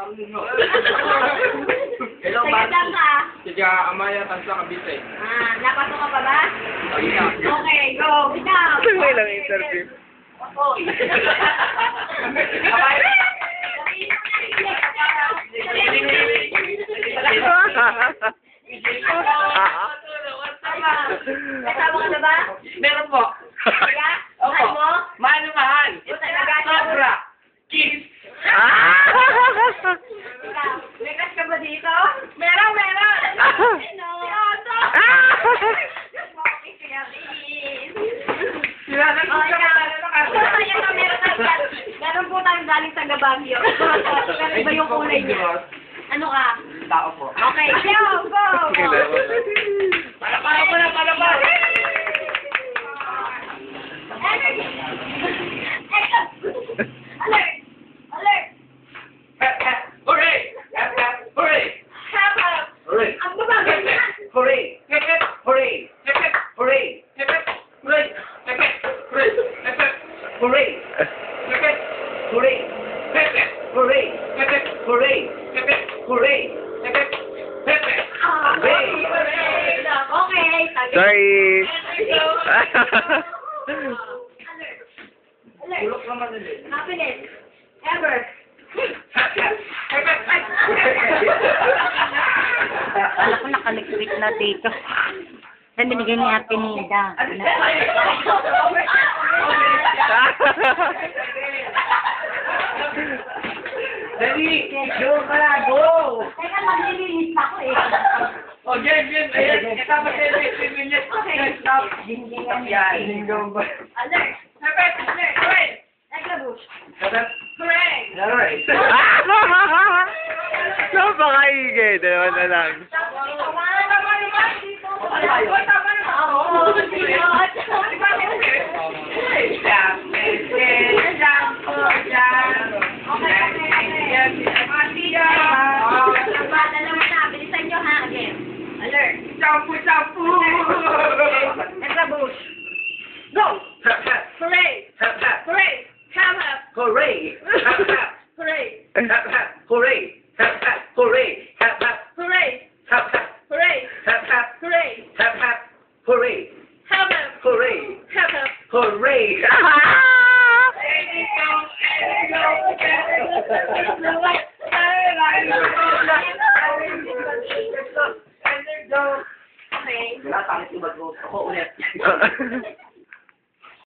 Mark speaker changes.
Speaker 1: Hello,
Speaker 2: Taga saan ka?
Speaker 1: Tiga Amaya, Tansa, Cavite.
Speaker 2: Napasok ka pa ba? Okay, go. Bitaw.
Speaker 3: May lang interview.
Speaker 2: Oy. Kasama ka na ba?
Speaker 1: Meron po.
Speaker 2: Kaya? Mahal mo?
Speaker 1: Mahal na mahal. Sobra. Kiss.
Speaker 2: Ikaw, may crush ka ba dito? Meron! No. Meron po tayong galing sa Gabagyo. Pero iba yung kulay niya. Ano ka?
Speaker 1: Tao po.
Speaker 2: Okay, go!
Speaker 1: Palapal!
Speaker 2: Alert!
Speaker 1: Hooray! Hooray! Hooray!
Speaker 2: Ang babagal na!
Speaker 1: Hooray! Hooray! Hooray! Hooray! Hooray! Hooray! Hooray! Hooray! Hooray!
Speaker 2: Okay,
Speaker 3: Sorry.
Speaker 2: Alert!
Speaker 1: Bulok naman din.
Speaker 2: Happiness! Ever!
Speaker 4: Alam ko nakalikwit na dito. Then binigay ni Ate Nida.
Speaker 1: Dali! Go ka na! Go!
Speaker 2: Teka, maglilinis ako eh.
Speaker 1: Oh, game! Ayan, kasama sa 15 minutes.
Speaker 2: Okay.
Speaker 1: Stop!
Speaker 4: Dindigan
Speaker 1: Yan, go ba?
Speaker 2: Alert! Hooray! Eglabush! Hooray!
Speaker 1: Alright.
Speaker 3: So, baka higay. Dalawa na lang.
Speaker 2: Go! Hooray! Hooray! Have a
Speaker 1: Hooray!
Speaker 2: hooray!
Speaker 1: Hooray! Hooray!
Speaker 2: Hooray! Hooray! Hooray!
Speaker 1: Hooray!
Speaker 2: Have a
Speaker 1: Hooray!
Speaker 2: have a
Speaker 1: Hooray!
Speaker 2: Okay.
Speaker 1: Wala, pangit yung mag-go. Ako ulit.